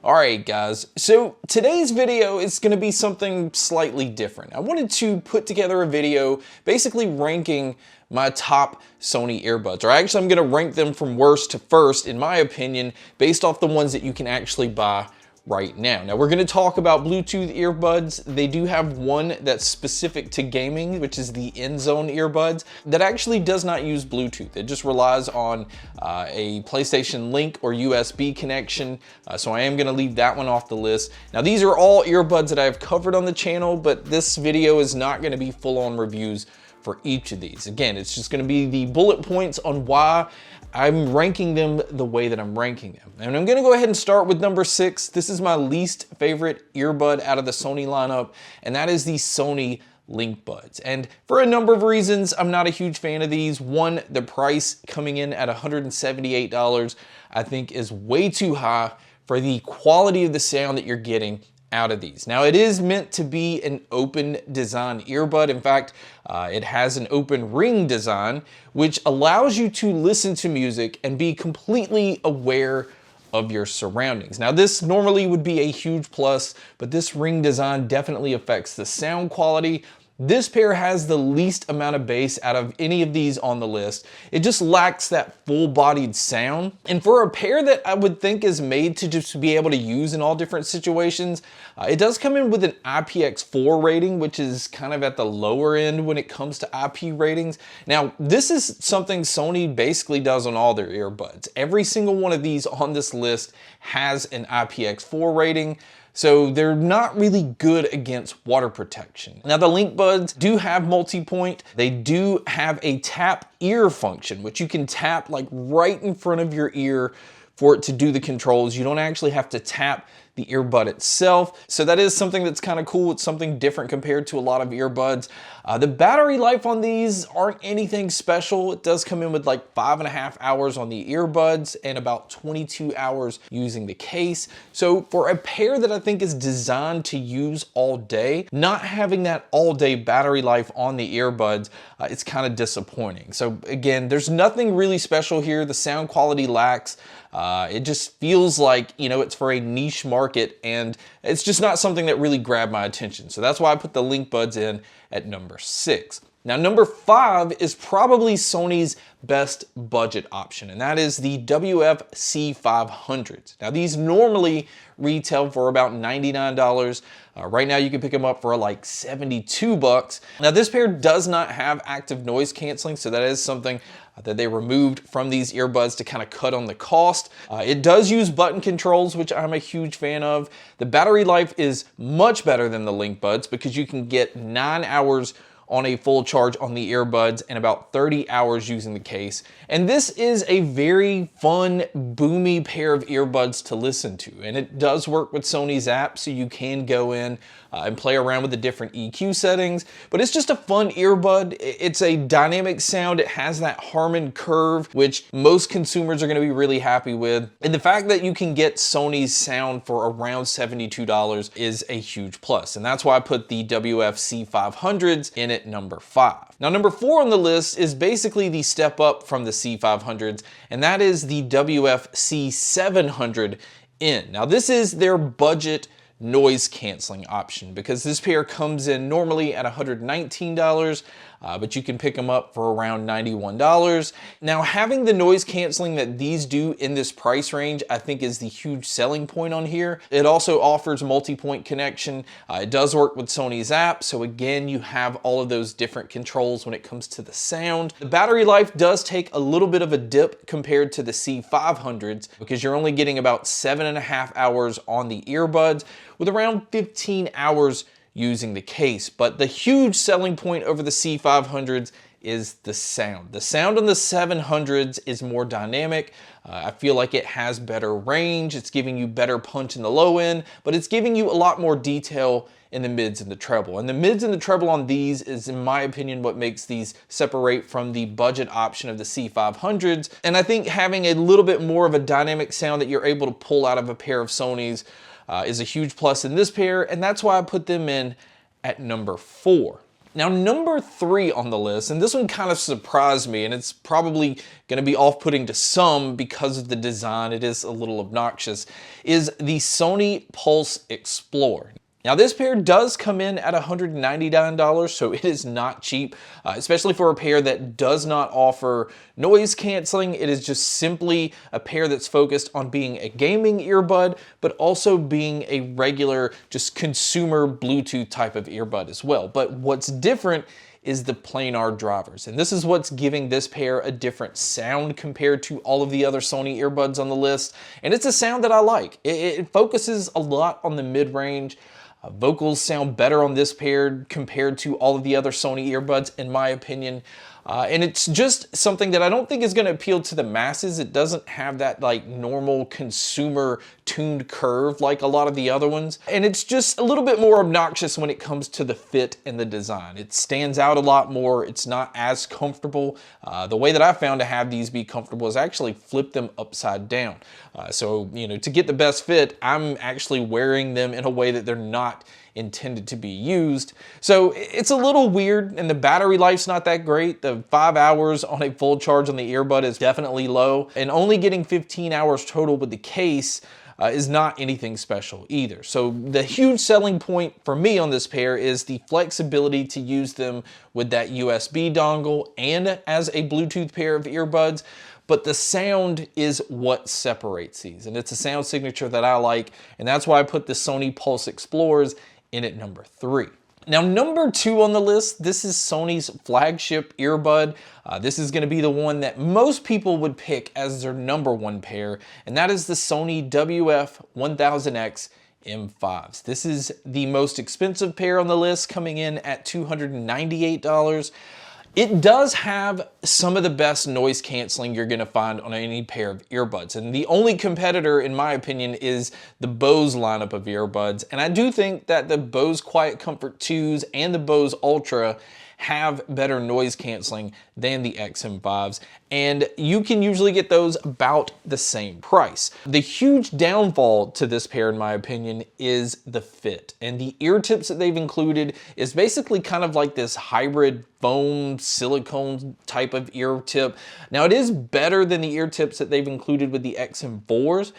Alright guys, so today's video is going to be something slightly different. I wanted to put together a video basically ranking my top Sony earbuds, or actually I'm going to rank them from worst to first in my opinion based off the ones that you can actually buy right now. Now we're going to talk about Bluetooth earbuds. They do have one that's specific to gaming, which is the InZone earbuds that actually does not use Bluetooth. It just relies on a PlayStation Link or USB connection. So I am going to leave that one off the list. Now these are all earbuds that I've covered on the channel, but this video is not going to be full-on reviews for each of these. Again, it's just going to be the bullet points on why I'm ranking them the way that I'm ranking them. And I'm gonna go ahead and start with number 6. This is my least favorite earbud out of the Sony lineup, and that is the Sony Link Buds. And for a number of reasons, I'm not a huge fan of these. One, the price coming in at $178, I think is way too high for the quality of the sound that you're getting out of these. Now it is meant to be an open design earbud. In fact, it has an open ring design, which allows you to listen to music and be completely aware of your surroundings. Now this normally would be a huge plus, but this ring design definitely affects the sound quality. This pair has the least amount of bass out of any of these on the list. It just lacks that full-bodied sound. And for a pair that I would think is made to just be able to use in all different situations, it does come in with an IPX4 rating, which is kind of at the lower end when it comes to IP ratings. Now, this is something Sony basically does on all their earbuds. Every single one of these on this list has an IPX4 rating. So they're not really good against water protection. Now the Link Buds do have multi-point. They do have a tap ear function, which you can tap like right in front of your ear for it to do the controls. You don't actually have to tap the earbud itself. So that is something that's kind of cool. It's something different compared to a lot of earbuds. The battery life on these aren't anything special. It does come in with like 5.5 hours on the earbuds and about 22 hours using the case. So for a pair that I think is designed to use all day, not having that all day battery life on the earbuds, it's kind of disappointing. So again, there's nothing really special here. The sound quality lacks. It just feels like, you know, it's for a niche market and it's just not something that really grabbed my attention. So that's why I put the Link Buds in at number 6. Now, number 5 is probably Sony's best budget option, and that is the WF-C500s. Now, these normally retail for about $99. Right now, you can pick them up for like 72 bucks. Now, this pair does not have active noise canceling, so that is something that they removed from these earbuds to kind of cut on the cost. It does use button controls, which I'm a huge fan of. The battery life is much better than the Link Buds because you can get 9 hours on a full charge on the earbuds and about 30 hours using the case. And this is a very fun, boomy pair of earbuds to listen to. And it does work with Sony's app, so you can go in and play around with the different EQ settings. But it's just a fun earbud. It's a dynamic sound. It has that Harman curve, which most consumers are gonna be really happy with. And the fact that you can get Sony's sound for around $72 is a huge plus. And that's why I put the WF-C500s in at number 5. Now, number 4 on the list is basically the step up from the C500s, and that is the WF-C700N. Now, this is their budget noise canceling option because this pair comes in normally at $119, but you can pick them up for around $91. Now, having the noise canceling that these do in this price range, I think is the huge selling point on here. It also offers multi-point connection. It does work with Sony's app, so again, you have all of those different controls when it comes to the sound. The battery life does take a little bit of a dip compared to the C500s because you're only getting about 7.5 hours on the earbuds with around 15 hours using the case. But the huge selling point over the C500s is the sound. The sound on the 700s is more dynamic. I feel like it has better range. It's giving you better punch in the low end, but it's giving you a lot more detail in the mids and the treble. And the mids and the treble on these is, in my opinion, what makes these separate from the budget option of the C500s. And I think having a little bit more of a dynamic sound that you're able to pull out of a pair of Sonys is a huge plus in this pair, and that's why I put them in at number 4. Now, number 3 on the list, and this one kind of surprised me, and it's probably going to be off-putting to some because of the design, it is a little obnoxious, is the Sony Pulse Explorer. Now, this pair does come in at $199, so it is not cheap, especially for a pair that does not offer noise canceling. It is just simply a pair that's focused on being a gaming earbud, but also being a regular, just consumer Bluetooth type of earbud as well. But what's different is the planar drivers. And this is what's giving this pair a different sound compared to all of the other Sony earbuds on the list. And it's a sound that I like. It focuses a lot on the mid-range. Vocals sound better on this pair compared to all of the other Sony earbuds, in my opinion. And it's just something that I don't think is going to appeal to the masses. It doesn't have that like normal consumer tuned curve like a lot of the other ones. And it's just a little bit more obnoxious when it comes to the fit and the design. It stands out a lot more. It's not as comfortable. The way that I found to have these be comfortable is actually flip them upside down. So, you know, to get the best fit, I'm actually wearing them in a way that they're not intended to be used. So it's a little weird, and the battery life's not that great. The 5 hours on a full charge on the earbud is definitely low, and only getting 15 hours total with the case is not anything special either. So the huge selling point for me on this pair is the flexibility to use them with that USB dongle and as a Bluetooth pair of earbuds. But the sound is what separates these, and it's a sound signature that I like, and that's why I put the Sony Pulse Explorers in at number 3. Now, number 2 on the list, this is Sony's flagship earbud. This is going to be the one that most people would pick as their number 1 pair, and that is the Sony WF-1000X M5s. This is the most expensive pair on the list, coming in at $298. It does have some of the best noise canceling you're going to find on any pair of earbuds. And the only competitor, in my opinion, is the Bose lineup of earbuds. And I do think that the Bose Quiet Comfort 2s and the Bose Ultra have better noise canceling than the XM5s, and you can usually get those about the same price. The huge downfall to this pair, in my opinion, is the fit, and the ear tips that they've included is basically kind of like this hybrid foam silicone type of ear tip. Now, it is better than the ear tips that they've included with the XM4s,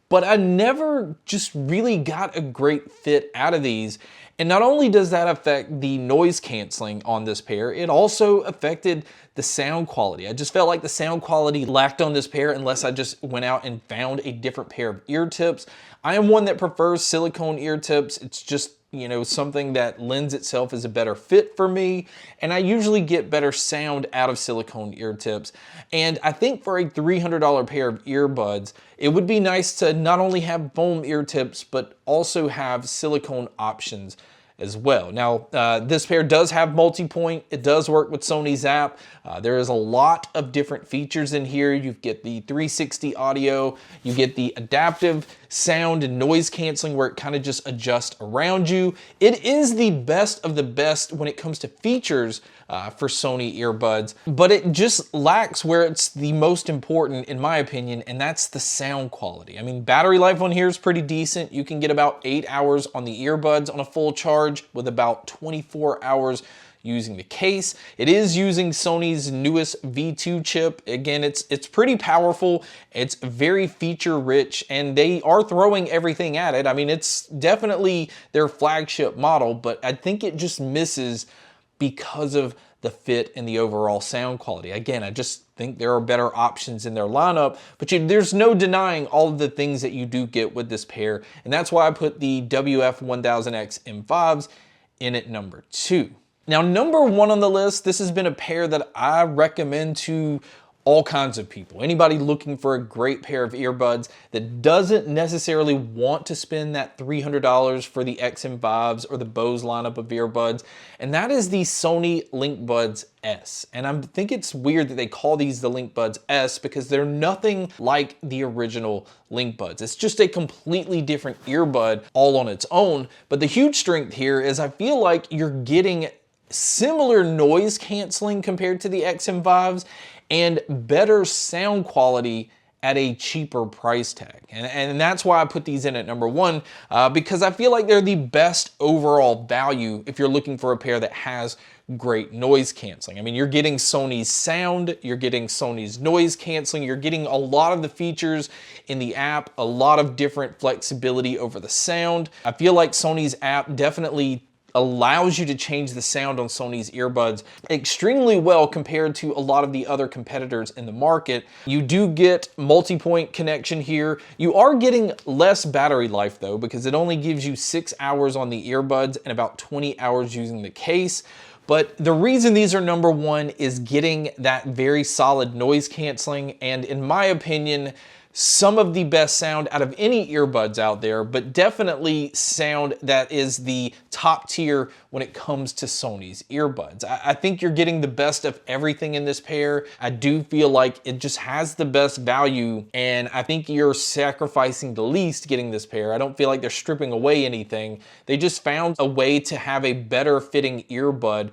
but I never just really got a great fit out of these. And not only does that affect the noise canceling on this pair, it also affected the sound quality. I just felt like the sound quality lacked on this pair unless I just went out and found a different pair of ear tips. I am one that prefers silicone ear tips. It's just, you know, something that lends itself as a better fit for me, and I usually get better sound out of silicone ear tips. And I think for a $300 pair of earbuds, it would be nice to not only have foam ear tips, but also have silicone options as well. Now, this pair does have multi-point. It does work with Sony's app. There is a lot of different features in here. You get the 360 audio, you get the adaptive sound and noise canceling where it kind of just adjusts around you. It is the best of the best when it comes to features for Sony earbuds, but it just lacks where it's the most important, in my opinion, and that's the sound quality. I mean, battery life on here is pretty decent. You can get about 8 hours on the earbuds on a full charge with about 24 hours using the case. It is using Sony's newest V2 chip. Again, it's pretty powerful. It's very feature rich, and they are throwing everything at it. I mean, it's definitely their flagship model, but I think it just misses because of the fit and the overall sound quality. Again, I just think there are better options in their lineup, but there's no denying all of the things that you do get with this pair, and that's why I put the WF-1000X M5s in at number 2. Now, number 1 on the list, this has been a pair that I recommend to all kinds of people. Anybody looking for a great pair of earbuds that doesn't necessarily want to spend that $300 for the XM5s or the Bose lineup of earbuds, and that is the Sony LinkBuds S. And I think it's weird that they call these the LinkBuds S because they're nothing like the original LinkBuds. It's just a completely different earbud all on its own, but the huge strength here is I feel like you're getting similar noise canceling compared to the XM5s and better sound quality at a cheaper price tag. And that's why I put these in at number one, because I feel like they're the best overall value if you're looking for a pair that has great noise canceling. I mean, you're getting Sony's sound, you're getting Sony's noise canceling, you're getting a lot of the features in the app, a lot of different flexibility over the sound. I feel like Sony's app definitely allows you to change the sound on Sony's earbuds extremely well compared to a lot of the other competitors in the market. You do get multi-point connection here. You are getting less battery life though, because it only gives you 6 hours on the earbuds and about 20 hours using the case. But the reason these are number one is getting that very solid noise canceling, and in my opinion, some of the best sound out of any earbuds out there, but definitely sound that is the top tier when it comes to Sony's earbuds. I think you're getting the best of everything in this pair. I do feel like it just has the best value, and I think you're sacrificing the least getting this pair. I don't feel like they're stripping away anything. They just found a way to have a better fitting earbud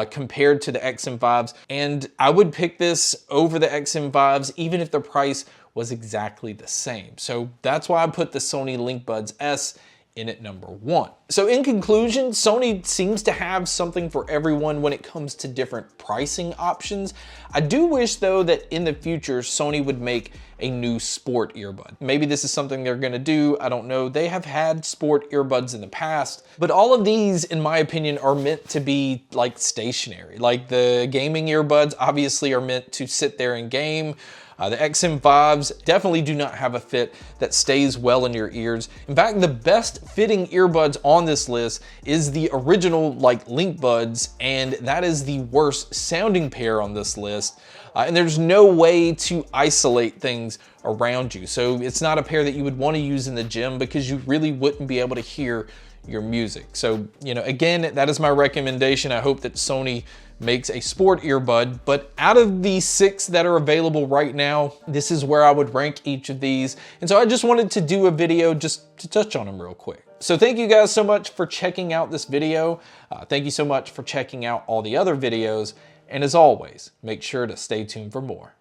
compared to the XM5s, and I would pick this over the XM5s even if the price was exactly the same. So that's why I put the Sony LinkBuds S in at number one. So in conclusion, Sony seems to have something for everyone when it comes to different pricing options. I do wish though that in the future, Sony would make a new sport earbud. Maybe this is something they're gonna do, I don't know. They have had sport earbuds in the past, but all of these, in my opinion, are meant to be like stationary. Like the gaming earbuds obviously are meant to sit there and game. The XM5s definitely do not have a fit that stays well in your ears. In fact, the best fitting earbuds on this list is the original like LinkBuds, and that is the worst sounding pair on this list. And there's no way to isolate things around you. So it's not a pair that you would want to use in the gym because you really wouldn't be able to hear your music. So, you know, again, that is my recommendation. I hope that Sony makes a sport earbud, but out of the 6 that are available right now, this is where I would rank each of these. And so I just wanted to do a video just to touch on them real quick. So thank you guys so much for checking out this video. Thank you so much for checking out all the other videos. And as always, make sure to stay tuned for more.